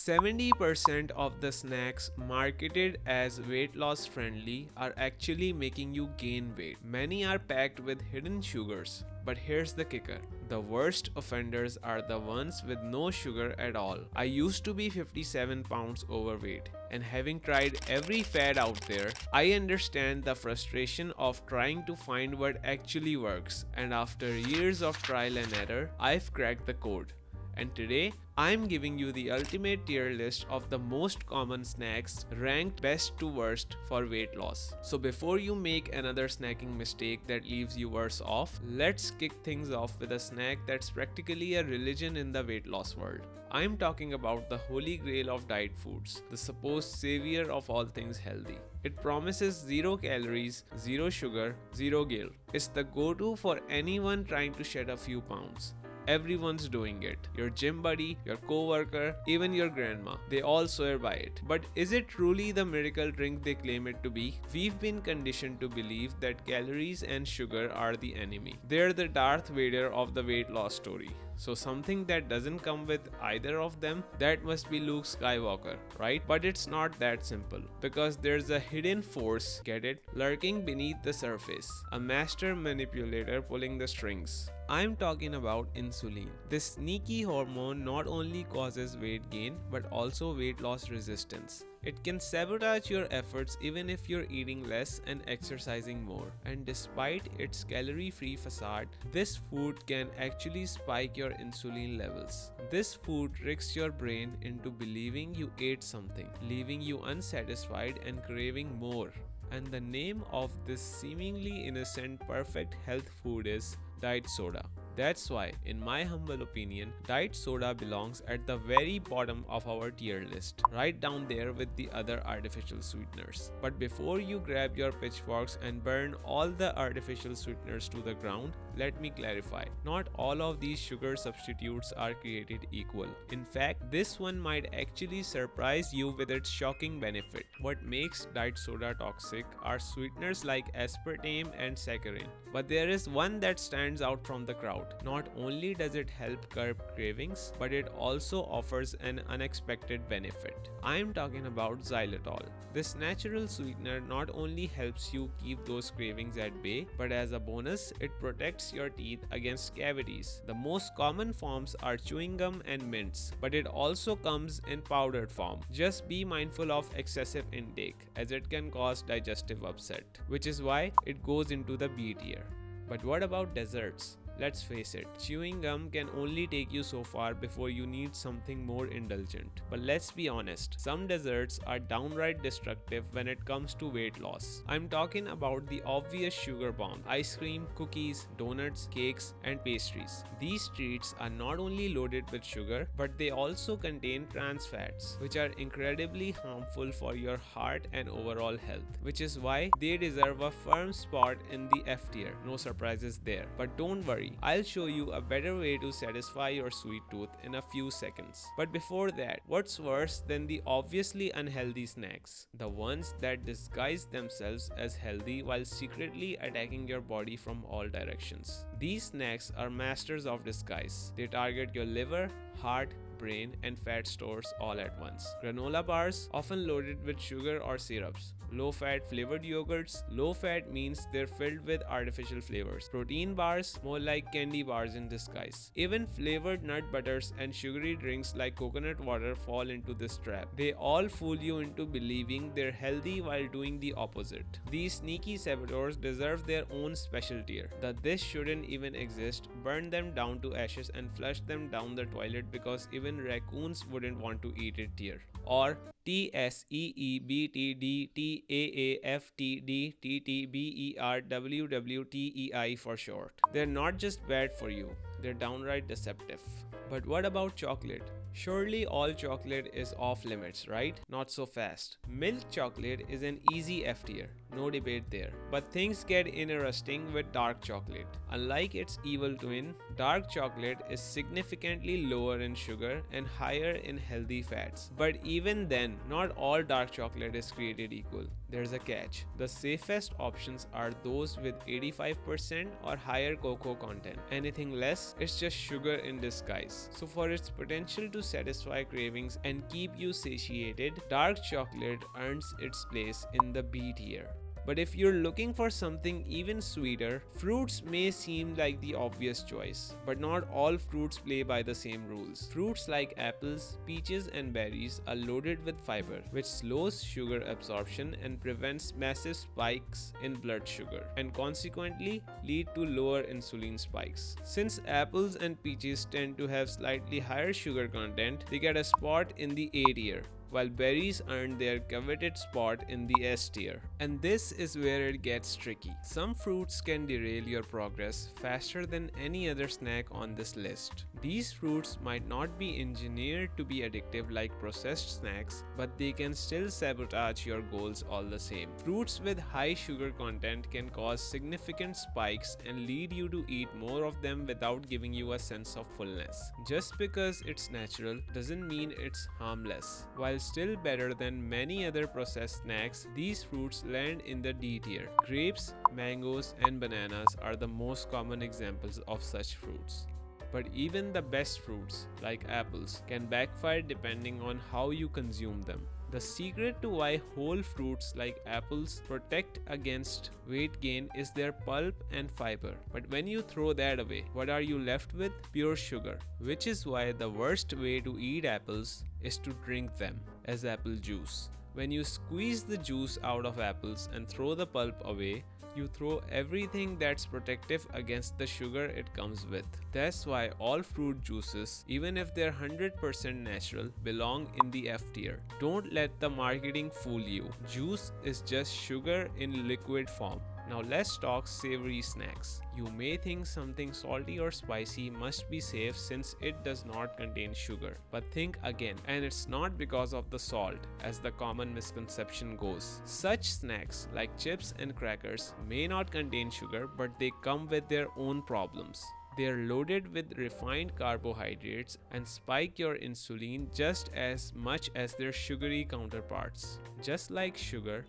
70% of the snacks marketed as weight loss friendly are actually making you gain weight. Many are packed with hidden sugars. But here's the kicker. The worst offenders are the ones with no sugar at all. I used to be 57 pounds overweight, and having tried every fad out there, I understand the frustration of trying to find what actually works. And after years of trial and error, I've cracked the code. And today, I'm giving you the ultimate tier list of the most common snacks ranked best to worst for weight loss. So before you make another snacking mistake that leaves you worse off, let's kick things off with a snack that's practically a religion in the weight loss world. I'm talking about the holy grail of diet foods, the supposed savior of all things healthy. It promises 0 calories, 0 sugar, 0 guilt. It's the go-to for anyone trying to shed a few pounds. Everyone's doing it. Your gym buddy, your co-worker, even your grandma. They all swear by it. But is it truly the miracle drink they claim it to be? We've been conditioned to believe that calories and sugar are the enemy. They're the Darth Vader of the weight loss story. So something that doesn't come with either of them, that must be Luke Skywalker, right? But it's not that simple, because there's a hidden force, get it, lurking beneath the surface, a master manipulator pulling the strings. I'm talking about insulin. This sneaky hormone not only causes weight gain but also weight loss resistance. It can sabotage your efforts even if you're eating less and exercising more. And despite its calorie-free facade, this food can actually spike your insulin levels. This food tricks your brain into believing you ate something, leaving you unsatisfied and craving more. And the name of this seemingly innocent perfect health food is diet soda. That's why, in my humble opinion, diet soda belongs at the very bottom of our tier list, right down there with the other artificial sweeteners. But before you grab your pitchforks and burn all the artificial sweeteners to the ground, let me clarify. Not all of these sugar substitutes are created equal. In fact, this one might actually surprise you with its shocking benefit. What makes diet soda toxic are sweeteners like aspartame and saccharin. But there is one that stands out from the crowd. Not only does it help curb cravings, but it also offers an unexpected benefit. I am talking about xylitol. This natural sweetener not only helps you keep those cravings at bay, but as a bonus, it protects your teeth against cavities. The most common forms are chewing gum and mints, but it also comes in powdered form. Just be mindful of excessive intake, as it can cause digestive upset, which is why it goes into the B tier. But what about desserts? Let's face it, chewing gum can only take you so far before you need something more indulgent. But let's be honest, some desserts are downright destructive when it comes to weight loss. I'm talking about the obvious sugar bomb: ice cream, cookies, donuts, cakes, and pastries. These treats are not only loaded with sugar, but they also contain trans fats, which are incredibly harmful for your heart and overall health, which is why they deserve a firm spot in the F tier. No surprises there. But don't worry, I'll show you a better way to satisfy your sweet tooth in a few seconds. But before that, what's worse than the obviously unhealthy snacks? The ones that disguise themselves as healthy while secretly attacking your body from all directions. These snacks are masters of disguise. They target your liver, heart, brain, and fat stores all at once. Granola bars, often loaded with sugar or syrups. Low-fat flavored yogurts. Low-fat means they're filled with artificial flavors. Protein bars, more like candy bars in disguise. Even flavored nut butters and sugary drinks like coconut water fall into this trap. They all fool you into believing they're healthy while doing the opposite. These sneaky saboteurs deserve their own special tier. That this shouldn't even exist, burn them down to ashes and flush them down the toilet because even raccoons wouldn't want to eat it tier. Or TSEEBTDTAAFTDTTBERWWTEI for short. They're not just bad for you, they're downright deceptive. But what about chocolate? Surely all chocolate is off limits, right? Not so fast. Milk chocolate is an easy F tier, no debate there. But things get interesting with dark chocolate. Unlike its evil twin, dark chocolate is significantly lower in sugar and higher in healthy fats. But even then, not all dark chocolate is created equal. There's a catch. The safest options are those with 85% or higher cocoa content. Anything less, it's just sugar in disguise. So for its potential to satisfy cravings and keep you satiated, dark chocolate earns its place in the B tier. But if you're looking for something even sweeter, fruits may seem like the obvious choice. But not all fruits play by the same rules. Fruits like apples, peaches, and berries are loaded with fiber, which slows sugar absorption and prevents massive spikes in blood sugar, and consequently lead to lower insulin spikes. Since apples and peaches tend to have slightly higher sugar content, they get a spot in the A tier, while berries earn their coveted spot in the S tier. And this is where it gets tricky. Some fruits can derail your progress faster than any other snack on this list. These fruits might not be engineered to be addictive like processed snacks, but they can still sabotage your goals all the same. Fruits with high sugar content can cause significant spikes and lead you to eat more of them without giving you a sense of fullness. Just because it's natural doesn't mean it's harmless. While still better than many other processed snacks, these fruits land in the D tier. Grapes, mangoes, and bananas are the most common examples of such fruits. But even the best fruits, like apples, can backfire depending on how you consume them. The secret to why whole fruits like apples protect against weight gain is their pulp and fiber. But when you throw that away, what are you left with? Pure sugar. Which is why the worst way to eat apples is to drink them as apple juice. When you squeeze the juice out of apples and throw the pulp away, you throw everything that's protective against the sugar it comes with. That's why all fruit juices, even if they're 100% natural, belong in the F tier. Don't let the marketing fool you. Juice is just sugar in liquid form. Now let's talk savory snacks. You may think something salty or spicy must be safe since it does not contain sugar. But think again, and it's not because of the salt, as the common misconception goes. Such snacks like chips and crackers may not contain sugar, but they come with their own problems. They are loaded with refined carbohydrates and spike your insulin just as much as their sugary counterparts. Just like sugar,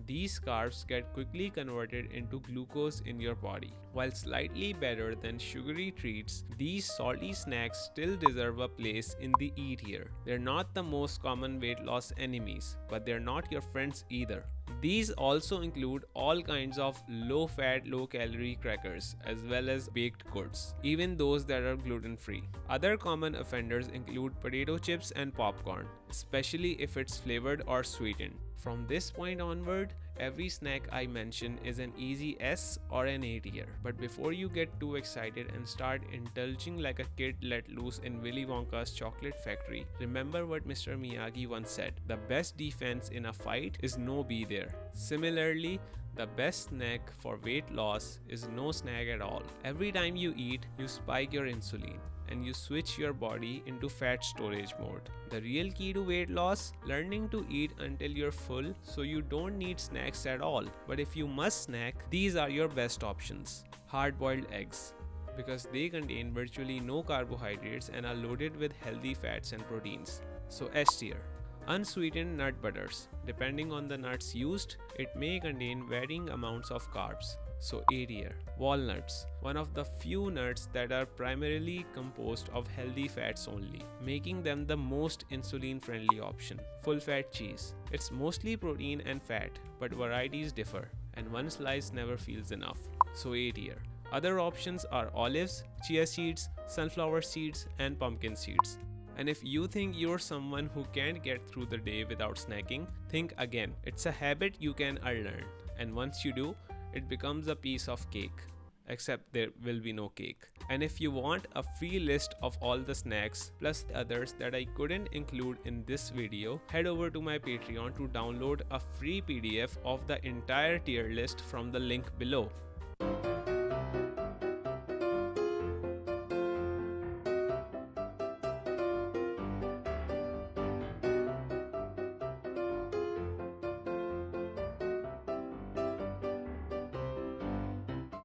these carbs get quickly converted into glucose in your body. While slightly better than sugary treats, these salty snacks still deserve a place in the E tier. They're not the most common weight loss enemies, but they're not your friends either. These also include all kinds of low-fat, low-calorie crackers, as well as baked goods, even those that are gluten-free. Other common offenders include potato chips and popcorn, especially if it's flavored or sweetened. From this point onward, every snack I mention is an easy S or an A tier. But before you get too excited and start indulging like a kid let loose in Willy Wonka's chocolate factory, remember what Mr. Miyagi once said: the best defense in a fight is no be there. Similarly, the best snack for weight loss is no snack at all. Every time you eat, you spike your insulin and you switch your body into fat storage mode. The real key to weight loss? Learning to eat until you're full so you don't need snacks at all. But if you must snack, these are your best options. Hard-boiled eggs, because they contain virtually no carbohydrates and are loaded with healthy fats and proteins. So S tier. Unsweetened nut butters. Depending on the nuts used, it may contain varying amounts of carbs. So A tier. Walnuts, one of the few nuts that are primarily composed of healthy fats only, making them the most insulin-friendly option. Full-fat cheese. It's mostly protein and fat, but varieties differ, and one slice never feels enough. So A tier. Other options are olives, chia seeds, sunflower seeds, and pumpkin seeds. And if you think you're someone who can't get through the day without snacking, think again. It's a habit you can unlearn, and once you do, it becomes a piece of cake. Except there will be no cake. And if you want a free list of all the snacks plus the others that I couldn't include in this video, head over to my Patreon to download a free PDF of the entire tier list from the link below.